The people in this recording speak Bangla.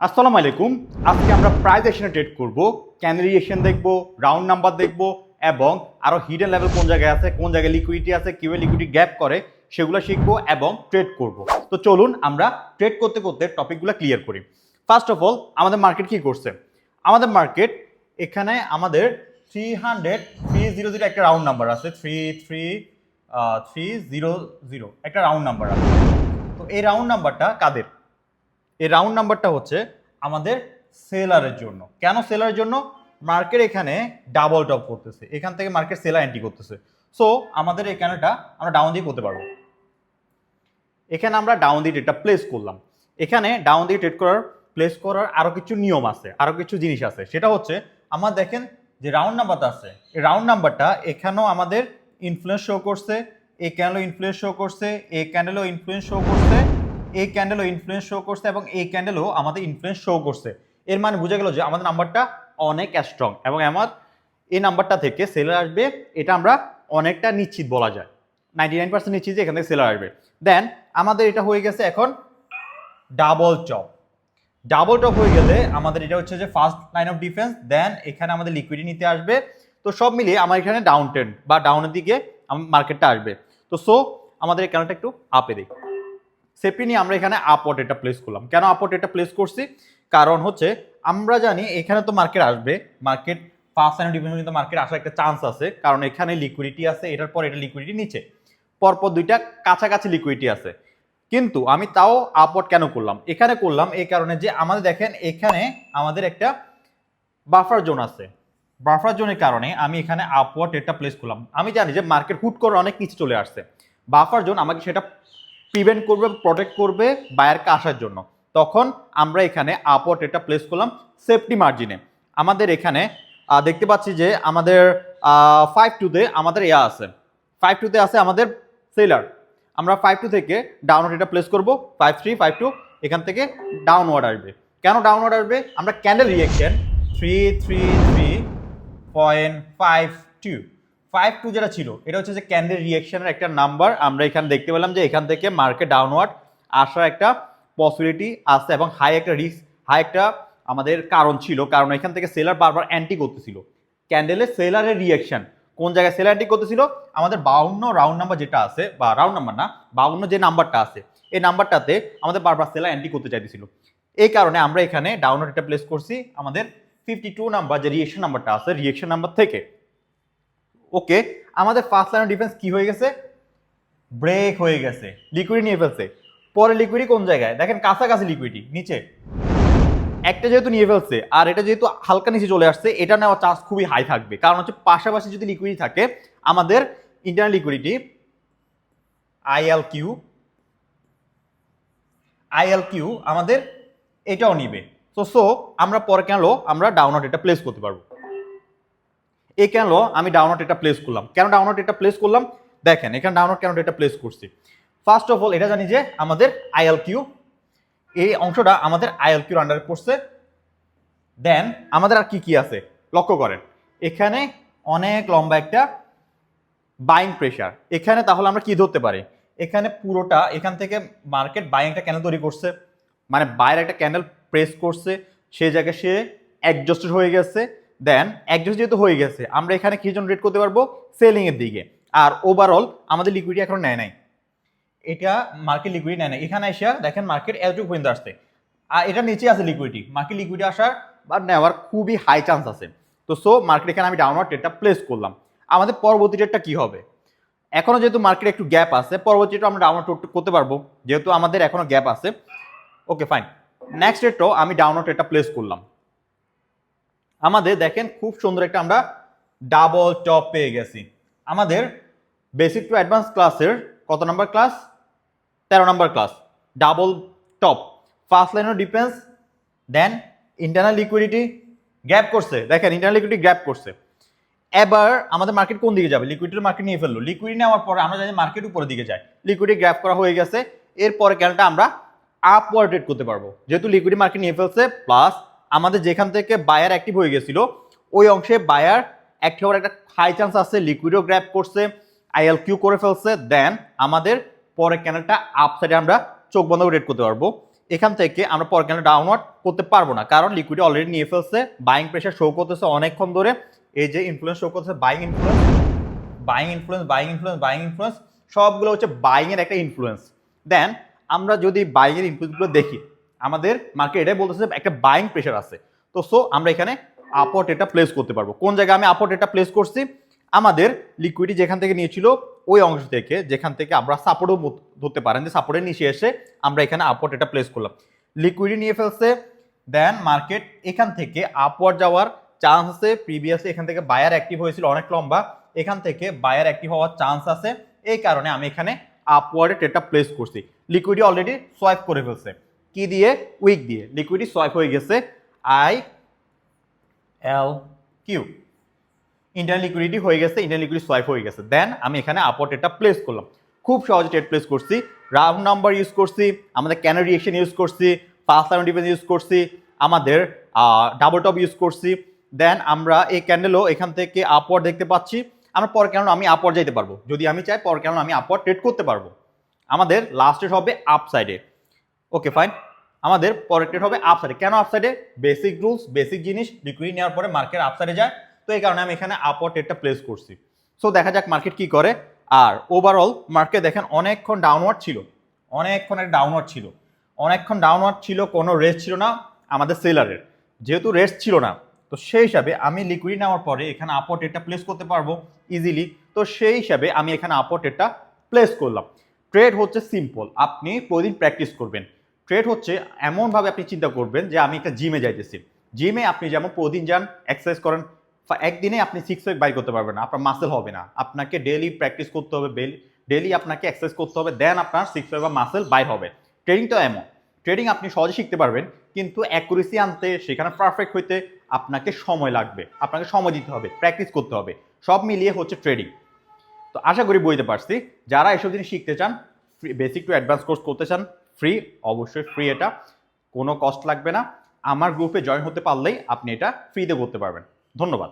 আসসালামু আলাইকুম। আজকে আমরা প্রাইস অ্যাকশনে ট্রেড করব, ক্যান্ডেল রিঅ্যাকশন দেখব, রাউন্ড নাম্বার দেখব এবং আরো হিডেন লেভেল কোন জায়গায় আছে, কোন জায়গায় লিকুইডিটি আছে, কিভাবে লিকুইডিটি গ্যাপ করে সেগুলো শিখবো এবং ট্রেড করব। তো চলুন আমরা ট্রেড করতে করতে টপিকগুলো ক্লিয়ার করি। ফার্স্ট অফ অল আমাদের মার্কেট কি করছে? আমাদের মার্কেট এখানে আমাদের 300 একটা রাউন্ড নাম্বার আছে, 300 একটা রাউন্ড নাম্বার আছে। তো এই রাউন্ড নাম্বারটা কাদের? এই রাউন্ড নাম্বারটা হচ্ছে আমাদের সেলারের জন্য। কেন সেলারের জন্য? মার্কেট এখানে ডাবল টপ করতেছে, এখান থেকে মার্কেট সেলার এন্ট্রি করতেছে। সো আমাদের এই ক্যান্ডেলটা আমরা ডাউন দিয়ে করতে পারবো। এখানে আমরা ডাউন দিয়ে ট্রেডটা প্লেস করলাম। এখানে ডাউন দিয়ে ট্রেড প্লেস করার আরো কিছু নিয়ম আছে, আরো কিছু জিনিস আছে। সেটা হচ্ছে আমার দেখেন যে রাউন্ড নাম্বারটা আছে, এই রাউন্ড নাম্বারটা এখানেও আমাদের ইনফ্লুয়েন্স শো করছে, এই ক্যান্ডেলও ইনফ্লুয়েন্স শো করছে, এই ক্যান্ডেলও ইনফ্লুয়েন্স শো করছে, এই ক্যান্ডেলও ইনফ্লুয়েন্স শো করছে এবং এই ক্যান্ডেলও আমাদের ইনফ্লুয়েন্স শো করছে। এর মানে বোঝা গেল যে আমাদের নাম্বারটা অনেক স্ট্রং এবং আমার এই নাম্বারটা থেকে সেলার আসবে, এটা আমরা অনেকটা নিশ্চিত বলা যায়, 99% নিশ্চিত যে এখান থেকে সেলার আসবে। দেন আমাদের এটা হয়ে গেছে এখন ডাবল টপ। ডাবল টপ হয়ে গেলে আমাদের এটা হচ্ছে যে ফার্স্ট লাইন অফ ডিফেন্স, দেন এখানে আমাদের লিকুইডিটি নিতে আসবে। তো সব মিলিয়ে আমার এখানে ডাউন ট্রেন্ড বা ডাউনের দিকে মার্কেটটা আসবে। তো সো আমাদের এই ক্যান্ডেলটা একটু আপে দিই। সেফটি নিয়ে আমরা এখানে আপওয়ার্ড এটা প্লেস করলাম। কেন আপওয়ার্ড এটা প্লেস করছি? কারণ হচ্ছে আমরা জানি এখানে তো মার্কেট আসবে, market first line of defence কিন্তু মার্কেট আসার একটা চান্স আছে, কারণ এখানে লিকুইডিটি আছে, এটার পর এটা লিকুইডিটি নিচে, পরপর দুইটা কাছাকাছি লিকুইডিটি আছে। কিন্তু আমি তাও আপওয়ার্ড কেন করলাম? এখানে করলাম এই কারণে যে আমাদের দেখেন এখানে আমাদের একটা বাফার জোন আছে, বাফার জোনের কারণে আমি এখানে আপওয়ার্ড এটা প্লেস করলাম। আমি জানি যে মার্কেট হুট করে অনেক নিচে চলে আসছে, বাফার জোন আমাকে সেটা প্রিভেন্ট করবে, প্রটেক্ট করবে বায়ারকে আসার জন্য। তখন আমরা এখানে আপওয়ার্ড এটা প্লেস করলাম সেফটি মার্জিনে। আমাদের এখানে দেখতে পাচ্ছি যে আমাদের 5-2 আমাদের আছে, 5-2 আছে আমাদের সেলার। আমরা 5-2 থেকে ডাউনওয়ার্ড এটা প্লেস করব, 5-3 5-2 এখান থেকে ডাউনওয়ার্ড আসবে। কেন ডাউনওয়ার্ড আসবে? আমরা ক্যান্ডেল রিঅ্যাকশন 333.52 5-2 যেটা ছিল এটা হচ্ছে যে ক্যান্ডেল রিঅ্যাকশনের একটা নাম্বার। আমরা এখানে দেখতে পেলাম যে এখান থেকে মার্কেট ডাউনওয়ার্ড আসার একটা পসিবিলিটি আছে এবং হাই একটা রিস্ক, হাই একটা আমাদের কারণ ছিল, কারণ এখান থেকে সেলার বারবার অ্যান্টি করতেছিল। ক্যান্ডেলের সেলারের রিঅ্যাকশন কোন জায়গায় সেলার অ্যান্টি করতেছিল? আমাদের 52 রাউন্ড নাম্বার যেটা আছে, বা রাউন্ড নাম্বার না, 52 যে নাম্বারটা আছে এই নাম্বারটাতে আমাদের বারবার সেলার অ্যান্টি করতে চাইতেছিল। এই কারণে আমরা এখানে ডাউনওয়ার্ড এটা প্লেস করছি আমাদের 52 নাম্বার যে রিঅ্যাকশন নাম্বারটা আছে, রিঅ্যাকশন নাম্বার থেকে। ওকে, আমাদের ফার্স্ট লাইন অফ ডিফেন্স কি হয়ে গেছে? ব্রেক হয়ে গেছে, লিকুইডিটি নিয়ে ফেলছে। পরে লিকুইডিটি কোন জায়গায়? দেখেন কাছাকাছি লিকুইডিটি নিচে, একটা যেহেতু নিয়ে ফেলছে আর এটা যেহেতু হালকা নিচে চলে আসছে, এটা নেওয়ার চান্স খুবই হাই থাকবে। কারণ হচ্ছে পাশাপাশি যদি লিকুইডিটি থাকে আমাদের ইন্টারনাল লিকুইডিটি আইএলকিউ আমাদের এটাও নিবে। সো আমরা পরে কেন আমরা ডাউনওয়ার্ড এটা প্লেস করতে পারবো। এই কেন আমি ডাউনওয়ার্ড এটা প্লেস করলাম? কেন ডাউনওয়ার্ড এটা প্লেস করলাম? দেখেন এখানে ডাউনওয়ার্ড কেন এটা প্লেস করছি। ফার্স্ট অফ অল এটা জানি যে আমাদের আইএলকিউ, এই অংশটা আমাদের আইএলকিউর আন্ডারে পড়ছে। দেন আমাদের আর কি কি আছে লক্ষ্য করেন, এখানে অনেক লম্বা একটা বাইং প্রেশার। এখানে তাহলে আমরা কি ধরতে পারি? এখানে পুরোটা এখান থেকে মার্কেট বাইং একটা ক্যান্ডেল তৈরি করছে, মানে বাইরের একটা ক্যান্ডেল প্রেস করছে, সেই জায়গায় সে অ্যাডজাস্টেড হয়ে গেছে। দেন অ্যাডজাস্ট যেহেতু হয়ে গেছে আমরা এখানে কি জন্য রেড করতে পারবো? সেলিং এর দিকে। আর ওভারঅল আমাদের লিকুইডিটি এখন নেয় নাই, এটা মার্কেট লিকুইডিটি নেয় নাই। এখানে এসে দেখেন মার্কেট এতটুকু পর্যন্ত আসছে আর এটা নিচে আছে লিকুইডিটি, মার্কেট লিকুইডিটি আসার বা নেওয়ার খুবই হাই চান্স আছে। তো সো মার্কেট এখানে আমি ডাউনওয়ার্ড ট্রেডটা প্লেস করলাম। আমাদের পরবর্তী ট্রেডটা কি হবে? এখনো যেহেতু মার্কেট একটু গ্যাপ আছে, পরবর্তী ট্রেডটা আমরা ডাউনওয়ার্ড করতে পারবো যেহেতু আমাদের এখনো গ্যাপ আছে। ওকে ফাইন, নেক্সট ট্রেডটাও আমি ডাউনওয়ার্ড ট্রেডটা প্লেস করলাম। আমাদের দেখেন খুব সুন্দর একটা আমরা ডাবল টপ পেয়ে গেছি। আমাদের বেসিক টু অ্যাডভান্স ক্লাসের কত number class? 13 number class. Double top, first line of defence, then internal liquidity gap করছে। দেখেন ইন্টারনাল লিকুইডিটি গ্যাপ করছে। এবার আমাদের মার্কেট কোন দিকে যাবে? লিকুইডিটির মার্কেট নিয়ে ফেললো। লিকুইডিটি নেওয়ার পরে আমরা জানি মার্কেট উপরের দিকে যায়, লিকুইডিটি গ্যাপ করা হয়ে গেছে। এরপরে ক্যান্ডেলটা আমরা আপওয়ার্ড ট্রেড করতে পারবো যেহেতু লিকুইডিটি মার্কেট নিয়ে ফেলছে, প্লাস আমাদের যেখান থেকে বায়ার অ্যাক্টিভ হয়ে গেছিল ওই অংশে বায়ার অ্যাক্টিভ হওয়ার একটা হাই চান্স আছে, লিকুইডও গ্র্যাপ করছে, আইএলকিউ করে ফেলছে। দেন আমাদের পরে ক্যান্ডেলটা আপ সাইডে আমরা চোখ বন্ধ করে ট্রেড করতে পারবো। এখান থেকে আমরা পরের ক্যান্ডেল ডাউনওয়ার্ড করতে পারবো না, কারণ লিকুইডি অলরেডি নিয়ে ফেলছে, বাইং প্রেশার শো করতেছে অনেকক্ষণ ধরে। এই যে ইনফ্লুয়েন্স শো করতেছে, buying influence, buying influence, buying influence, buying influence, সবগুলো হচ্ছে বাইং এর একটা ইনফ্লুয়েন্স। দেন আমরা যদি বাইং এর ইনফ্লুয়েন্সগুলো দেখি, আমাদের মার্কেট এটাই বলতেছে একটা বাইং প্রেশার আছে। তো সো আমরা এখানে আপওয়ার্ড এটা প্লেস করতে পারবো। কোন জায়গায় আমি আপওয়ার্ড এটা প্লেস করছি, আমাদের লিকুইডি যেখান থেকে নিয়েছিল ওই অংশ থেকে, যেখান থেকে আমরা সাপোর্টও ধরতে পারেন যে সাপোর্টের নিচে এসে আমরা এখানে আপওয়ার্ড এটা প্লেস করলাম, লিকুইডি নিয়ে ফেলছে। দেন মার্কেট এখান থেকে আপওয়ার্ড যাওয়ার চান্স আছে। প্রিভিয়াসলি এখান থেকে বায়ার অ্যাক্টিভ হয়েছিল অনেক লম্বা, এখান থেকে বায়ার অ্যাক্টিভ হওয়ার চান্স আছে। এই কারণে আমি এখানে আপওয়ার্ডে ট্রেডটা প্লেস করছি। লিকুইডি অলরেডি সোয়াইপ করে ফেলছে, কি দিয়ে, উইক দিয়ে। লিকুইডি সোয়াইপ হয়ে গেছে I L Q, internal liquidity হয়ে গেছে, ইন্টারনাল লিকুইডিটি সোয়াইপ হয়ে গেছে। দেন আমি এখানে আপওয়ার্ড ট্রেডটা প্লেস করলাম, খুব সহজে ট্রেড প্লেস করছি। রাউন্ড নাম্বার ইউজ করছি, আমাদের ক্যান্ডেল রিঅ্যাকশন ইউজ করছি, ফার্স্ট লাইন ডিফেন্স ইউজ করছি, আমাদের ডাবল টপ ইউজ করছি। দেন আমরা এই ক্যান্ডেলও এখান থেকে আপওয়ার্ড দেখতে পাচ্ছি। আমরা পর কেন আমি আপওয়ার্ড যেতে পারবো, যদি আমি চাই পর কেন আমি আপওয়ার্ড ট্রেড করতে পারবো। আমাদের লাস্ট ট্রেড হবে আপ সাইডে। ওকে ফাইন, আমাদের পরের ট্রেড হবে আপ সাইডে। কেন আপ সাইডে? বেসিক রুলস, বেসিক জিনিস, লিকুইড নেওয়ার পরে মার্কেট আপ সাইডে যায়, তো এই কারণে আমি এখানে আপওয়ার্ড ট্রেডটা প্লেস করছি। সো দেখা যাক মার্কেট কি করে। আর ওভারঅল মার্কেট দেখেন অনেকক্ষণ ডাউনওয়ার্ড ছিল, অনেকক্ষণ একটা ডাউনওয়ার্ড ছিল, অনেকক্ষণ ডাউনওয়ার্ড ছিল, কোনো রেস্ট ছিল না আমাদের সেলারের। যেহেতু রেস্ট ছিল না, তো সেই হিসাবে আমি লিকুইড নেওয়ার পরে এখানে আপওয়ার্ড ট্রেডটা প্লেস করতে পারবো ইজিলি। তো সেই হিসাবে আমি এখানে আপওয়ার্ড ট্রেডটা প্লেস করলাম। ট্রেড হচ্ছে সিম্পল, আপনি প্রতিদিন প্র্যাকটিস করবেন। ট্রেড হচ্ছে এমনভাবে আপনি চিন্তা করবেন যে আমি একটা জিমে যাইতেছি। জিমে আপনি যেমন প্রতিদিন যান, এক্সারসাইজ করেন, একদিনে আপনি 6 প্যাক বাইর করতে পারবেন না, আপনার মাসেল হবে না। আপনাকে ডেইলি প্র্যাকটিস করতে হবে, ডেইলি আপনাকে এক্সারসাইজ করতে হবে, দেন আপনার 6 প্যাক বা মাসেল বাইর হবে। ট্রেডিং তো এমন, ট্রেডিং আপনি সহজে শিখতে পারবেন, কিন্তু অ্যাকুরেসি আনতে, সেখানে পারফেক্ট হইতে আপনাকে সময় লাগবে, আপনাকে সময় দিতে হবে, প্র্যাকটিস করতে হবে। সব মিলিয়ে হচ্ছে ট্রেডিং। তো আশা করি বুঝতে পারছি। যারা এসব জিনিস শিখতে চান, বেসিক টু অ্যাডভান্স কোর্স করতে চান, ফ্রি, অবশ্যই ফ্রি, এটা কোনো কস্ট লাগবে না। আমার গ্রুপে জয়েন হতে পারলেই আপনি এটা ফ্রিতে করতে পারবেন। ধন্যবাদ।